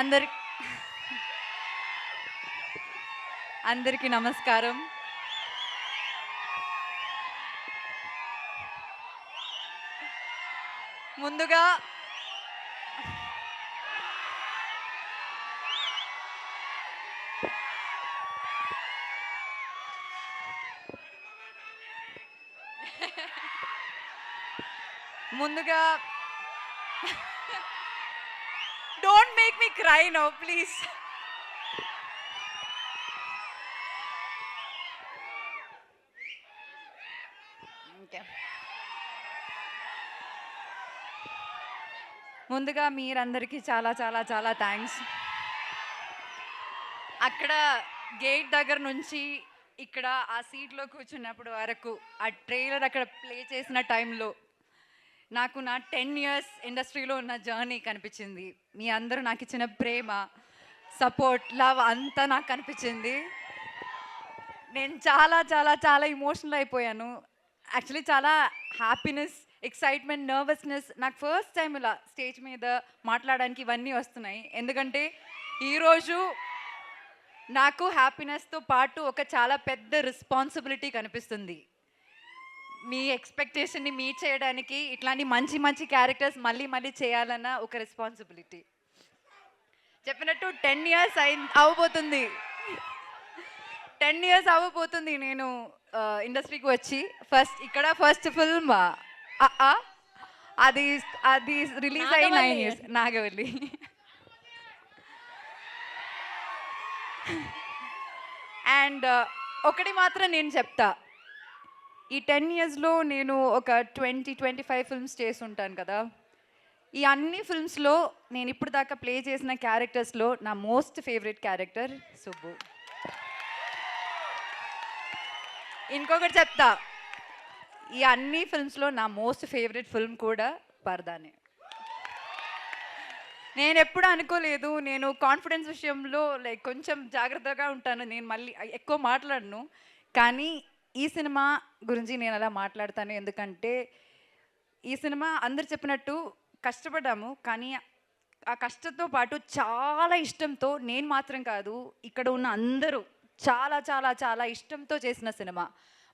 అందరి అందరికీ నమస్కారం. ముందుగా ముందుగా don't make me cry now please. ముందుగా మీరందరికీ చాలా చాలా చాలా థ్యాంక్స్. అక్కడ గేట్ దగ్గర నుంచి ఇక్కడ ఆ సీట్లో కూర్చున్నప్పుడు వరకు ఆ ట్రైలర్ అక్కడ ప్లే చేసిన టైంలో నాకు నా 10 ఇయర్స్ ఇండస్ట్రీలో ఉన్న జర్నీ కనిపించింది. మీ అందరూ నాకు ఇచ్చిన ప్రేమ, సపోర్ట్, లవ్ అంతా నాకు కనిపించింది. నేను చాలా చాలా చాలా ఇమోషనల్ అయిపోయాను. యాక్చువల్లీ చాలా హ్యాపీనెస్, ఎక్సైట్మెంట్, నర్వస్నెస్. నాకు ఫస్ట్ టైం ఇలా స్టేజ్ మీద మాట్లాడడానికి ఇవన్నీ వస్తున్నాయి. ఎందుకంటే ఈరోజు నాకు హ్యాపీనెస్తో పాటు ఒక చాలా పెద్ద రెస్పాన్సిబిలిటీ కనిపిస్తుంది. మీ ఎక్స్పెక్టేషన్ని మీట్ చేయడానికి ఇట్లాంటి మంచి మంచి క్యారెక్టర్స్ మళ్ళీ మళ్ళీ చేయాలన్న ఒక రెస్పాన్సిబిలిటీ. చెప్పినట్టు 10 ఇయర్స్ అవ్వబోతుంది. 10 ఇయర్స్ అవ్వబోతుంది నేను ఇండస్ట్రీకి వచ్చి. ఫస్ట్ ఫిల్మ్ అది అది రిలీజ్ అయ్యి 9 ఇయర్స్, నాగవల్లి. అండ్ ఒకటి మాత్రం నేను చెప్తా, ఈ 10 ఇయర్స్లో నేను ఒక 20-25 ఫిల్మ్స్ చేసి ఉంటాను కదా. ఈ అన్ని ఫిల్మ్స్లో నేను ఇప్పుడు దాకా ప్లే చేసిన క్యారెక్టర్స్లో నా మోస్ట్ ఫేవరెట్ క్యారెక్టర్ సుబ్బు. ఇంకొకటి చెప్తా, ఈ అన్ని ఫిల్మ్స్లో నా మోస్ట్ ఫేవరెట్ ఫిల్మ్ కూడా పరదానే. నేను ఎప్పుడు అనుకోలేదు, నేను కాన్ఫిడెన్స్ విషయంలో లైక్ కొంచెం జాగ్రత్తగా ఉంటాను, నేను మళ్ళీ ఎక్కువ మాట్లాడను. కానీ ఈ సినిమా గురించి నేను అలా మాట్లాడతాను. ఎందుకంటే ఈ సినిమా అందరు చెప్పినట్టు కష్టపడ్డాము, కానీ ఆ కష్టంతో పాటు చాలా ఇష్టంతో, నేను మాత్రం కాదు ఇక్కడ ఉన్న అందరూ చాలా చాలా చాలా ఇష్టంతో చేసిన సినిమా.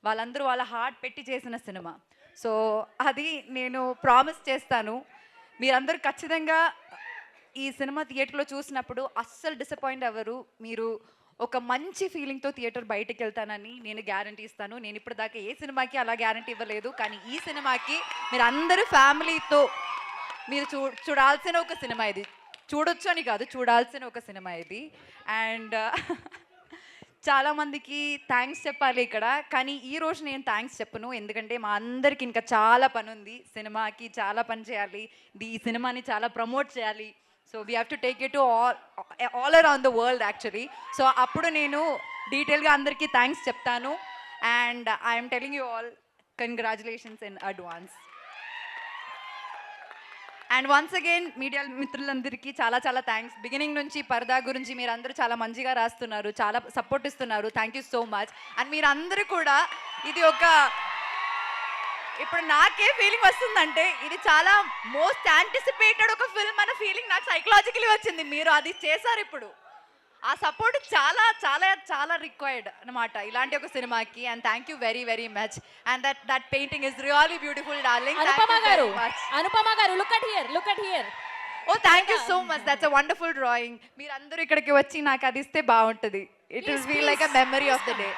వాళ్ళందరూ వాళ్ళ హార్ట్ పెట్టి చేసిన సినిమా. సో అది నేను ప్రామిస్ చేస్తాను, మీరందరూ ఖచ్చితంగా ఈ సినిమా థియేటర్లో చూసినప్పుడు అస్సలు డిసప్పాయింట్ అవ్వరు. మీరు ఒక మంచి ఫీలింగ్తో థియేటర్ బయటకు వెళ్తానని నేను గ్యారంటీ ఇస్తాను. నేను ఇప్పుడు దాకా ఏ సినిమాకి అలా గ్యారంటీ ఇవ్వలేదు, కానీ ఈ సినిమాకి మీరు అందరూ ఫ్యామిలీతో మీరు చూడాల్సిన ఒక సినిమా ఇది. చూడొచ్చు అని కాదు, చూడాల్సిన ఒక సినిమా ఇది. అండ్ చాలామందికి థ్యాంక్స్ చెప్పాలి ఇక్కడ, కానీ ఈరోజు నేను థ్యాంక్స్ చెప్పను. ఎందుకంటే మా అందరికి ఇంకా చాలా పని ఉంది. సినిమాకి చాలా పని చేయాలి, ఈ సినిమాని చాలా ప్రమోట్ చేయాలి. So we have to take it to all around the world actually. So అప్పుడు నేను డీటెయిల్గా అందరికీ థ్యాంక్స్ చెప్తాను. And I'm telling you all congratulations in advance. And once again media మిత్రులందరికీ చాలా చాలా థ్యాంక్స్. బిగినింగ్ నుంచి పరదా గురించి మీరు అందరూ చాలా మంచిగా రాస్తున్నారు, చాలా సపోర్ట్ ఇస్తున్నారు. Thank you so much. And మీరందరూ కూడా ఇది ఒక, ఇప్పుడు నాకే ఫీలింగ్ వస్తుందంటే ఇది చాలా మోస్ట్ యాంటిసిపేటెడ్ ఒక ఫిల్మ్ అన్న ఫీలింగ్ నాకు సైకలాజికలీ వచ్చింది. మీరు అది చేశారు. ఇప్పుడు ఆ సపోర్ట్ చాలా చాలా చాలా రిక్వైర్డ్ అనమాట ఇలాంటి ఒక సినిమాకి. And thank you very very much. And that painting is really beautiful darling. Anupama గారు look at here. Oh thank you so much, that's a wonderful drawing. మీరందరూ ఇక్కడికి వచ్చి నాకు అది ఇస్తే బాగుంటుంది. It will feel like a memory of the day.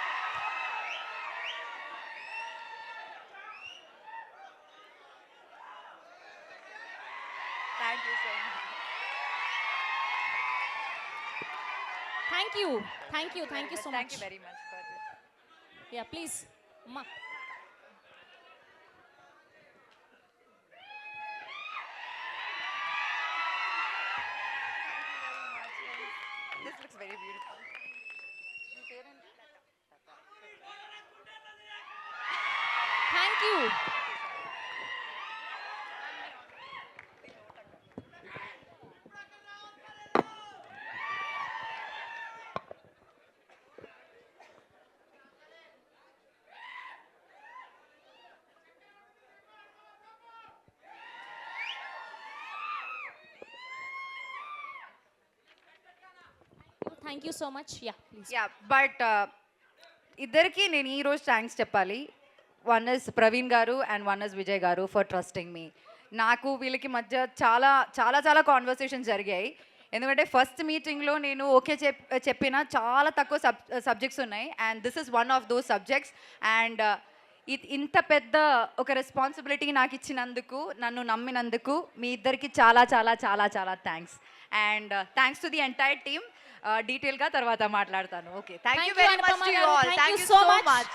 Thank you so much. Thank you so much. Thank you very much for this. Yeah, please. Amma. This looks very beautiful. Thank you. Thank you so much yeah please yeah but ఇద్దరికి నేను ఈరోజు thanks చెప్పాలి. One is Praveen గారు and one is Vijay గారు for trusting me. నాకు వీళ్ళకి మధ్య చాలా చాలా చాలా కాన్వర్సేషన్స్ జరిగాయి. ఎందుకంటే ఫస్ట్ మీటింగ్లో నేను ఓకే చెప్పిన చాలా తక్కువ సబ్జెక్ట్స్ ఉన్నాయి and this is one of those subjects. And ఇంత పెద్ద ఒక రెస్పాన్సిబిలిటీ నాకు ఇచ్చినందుకు, నన్ను నమ్మినందుకు మీ ఇద్దరికి చాలా చాలా చాలా చాలా thanks. And thanks to the entire team. డీటెయిల్గా తర్వాత మాట్లాడతాను. Okay, thank you very much to you all. Thank you so much.